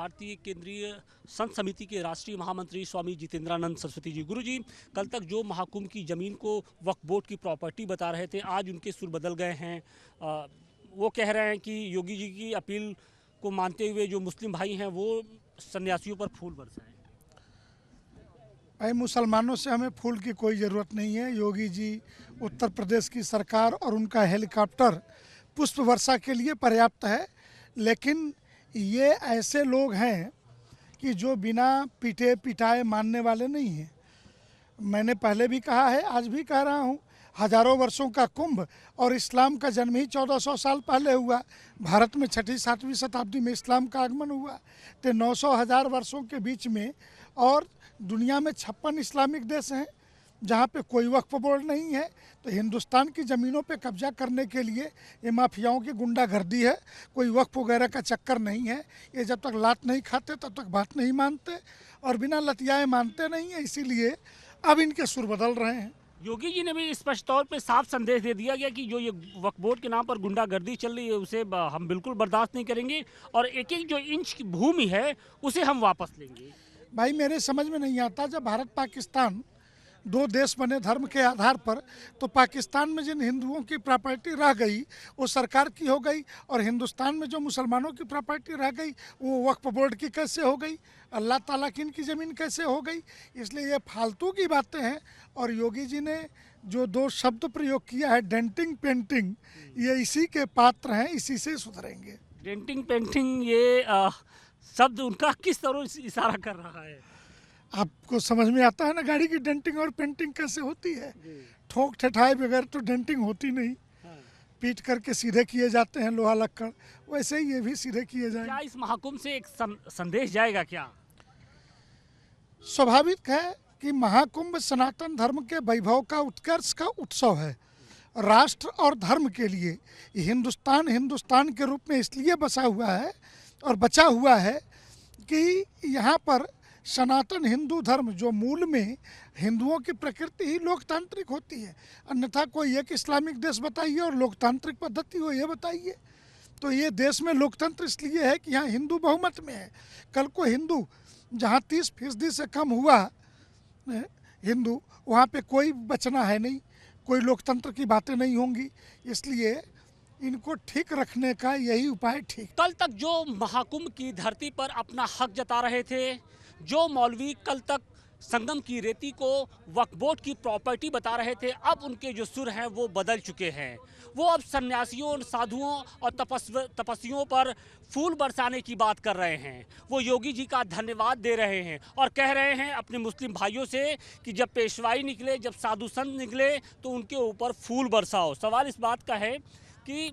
भारतीय केंद्रीय संत समिति के राष्ट्रीय महामंत्री स्वामी जितेंद्रानंद सरस्वती जी। गुरु जी, कल तक जो महाकुंभ की ज़मीन को वक्फ बोर्ड की प्रॉपर्टी बता रहे थे, आज उनके सुर बदल गए हैं। वो कह रहे हैं कि योगी जी की अपील को मानते हुए जो मुस्लिम भाई हैं वो सन्यासियों पर फूल बरसाएं। भाई, मुसलमानों से हमें फूल की कोई ज़रूरत नहीं है। योगी जी, उत्तर प्रदेश की सरकार और उनका हेलीकॉप्टर पुष्प वर्षा के लिए पर्याप्त है। लेकिन ये ऐसे लोग हैं कि जो बिना पीटे पिटाए मानने वाले नहीं हैं। मैंने पहले भी कहा है, आज भी कह रहा हूँ, हजारों वर्षों का कुंभ और इस्लाम का जन्म ही 1400 साल पहले हुआ। भारत में 6वीं-7वीं शताब्दी में इस्लाम का आगमन हुआ। तो 900,000 वर्षों के बीच में, और दुनिया में 56 इस्लामिक देश हैं जहाँ पे कोई वक्फ बोर्ड नहीं है। तो हिंदुस्तान की ज़मीनों पे कब्जा करने के लिए ये माफियाओं की गुंडागर्दी है। कोई वक्फ वगैरह का चक्कर नहीं है। ये जब तक लात नहीं खाते तब तक बात नहीं मानते, और बिना लतियाए मानते नहीं है। इसीलिए अब इनके सुर बदल रहे हैं। योगी जी ने भी स्पष्ट तौर पे साफ संदेश दे दिया गया कि जो ये वक्फ बोर्ड के नाम पर गुंडागर्दी चल रही है उसे हम बिल्कुल बर्दाश्त नहीं करेंगे, और एक एक जो इंच की भूमि है उसे हम वापस लेंगे। भाई, मेरे समझ में नहीं आता, जब भारत पाकिस्तान दो देश बने धर्म के आधार पर, तो पाकिस्तान में जिन हिंदुओं की प्रॉपर्टी रह गई वो सरकार की हो गई, और हिंदुस्तान में जो मुसलमानों की प्रॉपर्टी रह गई वो वक्फ बोर्ड की कैसे हो गई, अल्लाह ताला की इनकी ज़मीन कैसे हो गई। इसलिए ये फालतू की बातें हैं। और योगी जी ने जो दो शब्द प्रयोग किया है, डेंटिंग पेंटिंग, ये इसी के पात्र हैं, इसी से सुधरेंगे। डेंटिंग पेंटिंग, ये शब्द उनका किस तरह इशारा कर रहा है? आपको समझ में आता है ना, गाड़ी की डेंटिंग और पेंटिंग कैसे होती है। ठोक ठठाए बगैर तो डेंटिंग होती नहीं। हाँ। पीट करके सीधे किए जाते हैं लोहा लक्कड़, वैसे ही ये भी सीधे किए क्या जाएंगे। इस महाकुंभ से एक संदेश जाएगा क्या? स्वाभाविक है कि महाकुंभ सनातन धर्म के वैभव का उत्कर्ष का उत्सव है। राष्ट्र और धर्म के लिए हिंदुस्तान के रूप में इसलिए बसा हुआ है और बचा हुआ है कि यहाँ पर सनातन हिंदू धर्म, जो मूल में हिंदुओं की प्रकृति ही लोकतांत्रिक होती है। अन्यथा कोई एक इस्लामिक देश बताइए और लोकतांत्रिक पद्धति हो, ये बताइए। तो ये देश में लोकतंत्र इसलिए है कि यहाँ हिंदू बहुमत में है। कल को हिंदू जहाँ 30% से कम हुआ हिंदू, वहाँ पे कोई बचना है नहीं, कोई लोकतंत्र की बातें नहीं होंगी। इसलिए इनको ठीक रखने का यही उपाय ठीक। कल तक जो महाकुंभ की धरती पर अपना हक जता रहे थे, जो मौलवी कल तक संगम की रेती को वक्फ बोर्ड की प्रॉपर्टी बता रहे थे, अब उनके जो सुर हैं वो बदल चुके हैं। वो अब सन्यासियों, साधुओं और तपस्वियों पर फूल बरसाने की बात कर रहे हैं। वो योगी जी का धन्यवाद दे रहे हैं और कह रहे हैं अपने मुस्लिम भाइयों से कि जब पेशवाई निकले, जब साधु संत निकले तो उनके ऊपर फूल बरसाओ। सवाल इस बात का है कि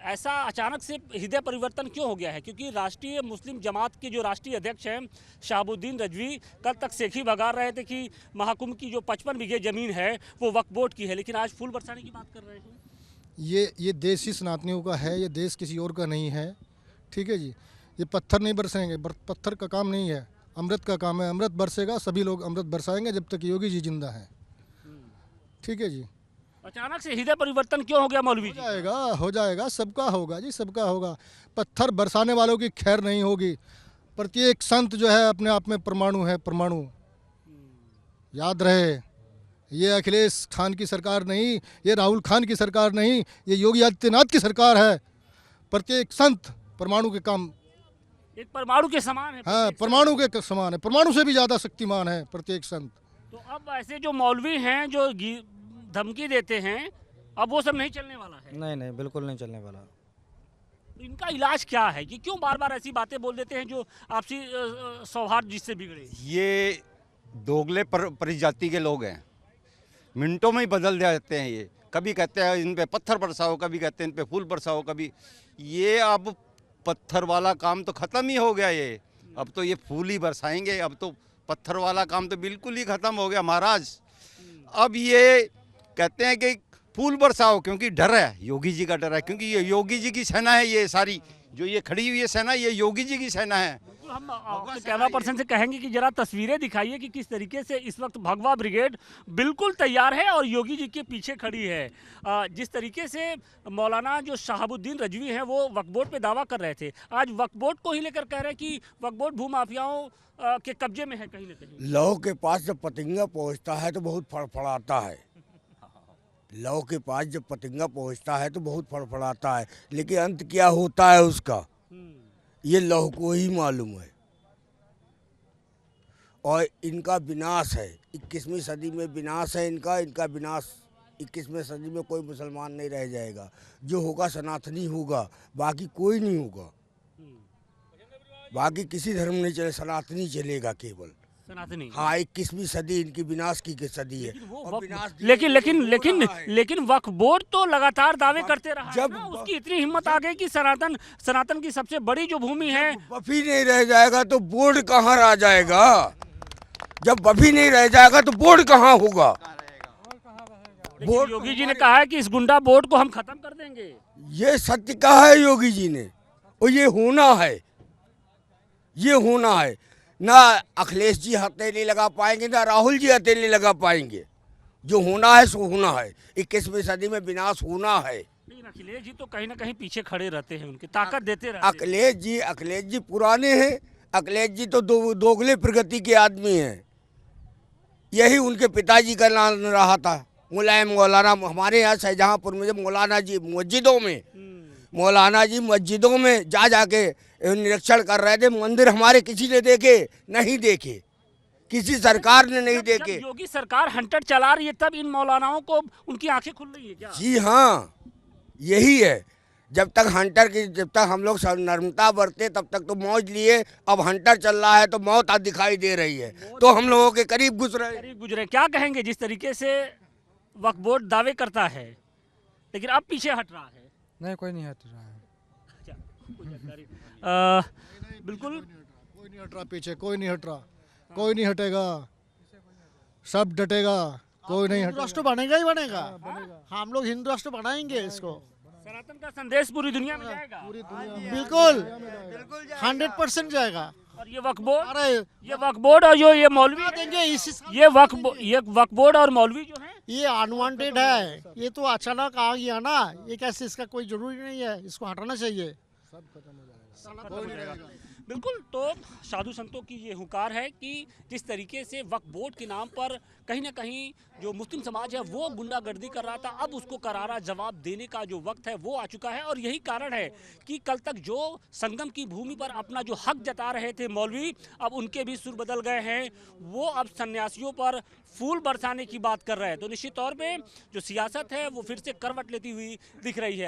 ऐसा अचानक से हृदय परिवर्तन क्यों हो गया है? क्योंकि राष्ट्रीय मुस्लिम जमात के जो राष्ट्रीय अध्यक्ष हैं शहाबुद्दीन रजवी कल तक सेखी बगा रहे थे कि महाकुंभ की जो 55 बीघे ज़मीन है वो वक्फ बोर्ड की है, लेकिन आज फूल बरसाने की बात कर रहे हैं। ये देश ही सनातनियों का है, ये देश किसी और का नहीं है। ठीक है जी, ये पत्थर नहीं बरसेंगे, पत्थर का काम नहीं है, अमृत का काम है। अमृत बरसेगा, सभी लोग अमृत बरसाएंगे जब तक योगी जी जिंदा है। ठीक है जी। अचानक से हृदय परिवर्तन क्यों हो गया मौलवी जी? हो जाएगा, सबका होगा जी, सबका होगा। पत्थर बरसाने वालों की खैर नहीं होगी। प्रत्येक संत जो है अपने आप में परमाणु है, परमाणु। याद रहे, ये अखिलेश खान की सरकार नहीं, ये राहुल खान की सरकार नहीं, ये योगी आदित्यनाथ की सरकार है। प्रत्येक संत परमाणु के काम, एक परमाणु के समान है। हाँ, परमाणु के समान है, परमाणु से भी ज़्यादा शक्तिमान है प्रत्येक संत। तो अब ऐसे जो मौलवी हैं जो धमकी देते हैं, अब वो सब नहीं चलने वाला है। नहीं, बिल्कुल नहीं चलने वाला। इनका इलाज क्या है? कि क्यों बार बार ऐसी बातें बोल देते हैं जो आपसी सौहार्द जिससे बिगड़े? ये दोगले प्रजाति के लोग हैं, मिनटों में ही बदल जाते हैं। ये कभी कहते हैं इन पे पत्थर बरसाओ, कभी कहते हैं इन पे फूल बरसाओ, कभी ये अब पत्थर वाला काम तो ख़त्म ही हो गया। ये अब तो ये फूल ही बरसाएंगे। अब तो पत्थर वाला काम तो बिल्कुल ही ख़त्म हो गया महाराज। अब ये कहते हैं कि फूल बरसाओ, क्योंकि डर है, योगी जी का डर है, क्योंकि ये योगी जी की सेना है। ये सारी जो ये खड़ी हुई है सेना, ये योगी जी की सेना है। हम अपने कैमरा पर्सन से कहेंगे कि जरा तस्वीरें दिखाइए कि किस तरीके से इस वक्त भगवा ब्रिगेड बिल्कुल तैयार है और योगी जी के पीछे खड़ी है। जिस तरीके से मौलाना जो शहाबुद्दीन रजवी हैं वो वक्फ बोर्ड पे दावा कर रहे थे, आज वक्फ बोर्ड को ही लेकर कह रहे हैं कि वक्फ बोर्ड भूमाफियाओं के कब्जे में है कहीं ना कहीं। लौ के पास जब पतंगा पहुंचता है तो बहुत फड़फड़ाता है। लौ के पास जब पतंगा पहुंचता है तो बहुत फड़फड़ाता है, लेकिन अंत क्या होता है उसका ये लौ को ही मालूम है। और इनका विनाश है, 21वीं सदी में विनाश है इनका विनाश। 21वीं सदी में कोई मुसलमान नहीं रह जाएगा, जो होगा सनातनी होगा, बाकी कोई नहीं होगा। बाकी किसी धर्म नहीं चले, सनातनी चलेगा केवल। सनातनी, हाँ, 21वीं सदी इनकी विनाश की सदी है। लेकिन वक्फ बोर्ड तो लगातार दावे करते रहा जब है ना, उसकी इतनी हिम्मत आ गई कि सनातन की सबसे बड़ी जो भूमि है। बफी नहीं रह जाएगा तो बोर्ड कहाँ रह जाएगा? जब बफी नहीं रह जाएगा तो बोर्ड कहाँ होगा? बोर्ड योगी जी ने कहा है कि इस गुंडा बोर्ड को हम खत्म कर देंगे। ये सत्य कहा है योगी जी ने, और ये होना है, ये होना है। ना अखिलेश जी हथेली लगा पाएंगे, ना राहुल जी हथेली लगा पाएंगे। जो होना है सो होना है, 21वीं सदी में विनाश होना है। लेकिन अखिलेश जी तो कहीं ना कहीं पीछे खड़े रहते हैं, उनकी ताकत देते रहते हैं। अखिलेश जी पुराने हैं। अखिलेश जी तो दोगले प्रगति के आदमी हैं। यही उनके पिताजी का नाम रहा था, मुलायम मौलाना। हमारे यहाँ शाहजहाँपुर में जब मौलाना जी मस्जिदों में जाके निरीक्षण कर रहे थे, मंदिर हमारे किसी ने देखे नहीं, देखे किसी सरकार ने नहीं देखे। जब योगी सरकार हंटर चला रही है तब इन मौलानाओं को उनकी आंखें खुल रही है क्या? जी हाँ, यही है। जब तक हम लोग नर्मता बरते तब तक तो मौज लिए, अब हंटर चल रहा है तो मौत दिखाई दे रही है, तो हम लोगों के करीब गुजरे। क्या कहेंगे जिस तरीके से वक्फ बोर्ड दावे करता है लेकिन अब पीछे हट रहा है? नहीं, कोई नहीं हट रहा है। बिल्कुल कोई नहीं हट रहा पीछे, कोई नहीं हट रहा, कोई नहीं हटेगा, सब डटेगा, कोई नहीं हटेगा। राष्ट्र बनेगा ही बनेगा। हम लोग हिंदू राष्ट्र बनाएंगे इसको। सनातन का संदेश पूरी दुनिया में जाएगा। बिल्कुल 100% जाएगा। और ये वक्फ बोर्ड और जो ये मौलवी देंगे ये वक्फ बोर्ड और मौलवी जो है ये अनवांटेड है। ये तो अचानक आ गया ना, ये कैसे, इसका कोई जरूरी नहीं है, इसको हटाना चाहिए। बिल्कुल। तो साधु संतों की ये हुंकार है कि जिस तरीके से वक्फ बोर्ड के नाम पर कहीं ना कहीं जो मुस्लिम समाज है वो गुंडागर्दी कर रहा था, अब उसको करारा जवाब देने का जो वक्त है वो आ चुका है। और यही कारण है कि कल तक जो संगम की भूमि पर अपना जो हक जता रहे थे मौलवी, अब उनके भी सुर बदल गए हैं। वो अब सन्यासियों पर फूल बरसाने की बात कर रहे हैं। तो निश्चित तौर पे जो सियासत है वो फिर से करवट लेती हुई दिख रही है।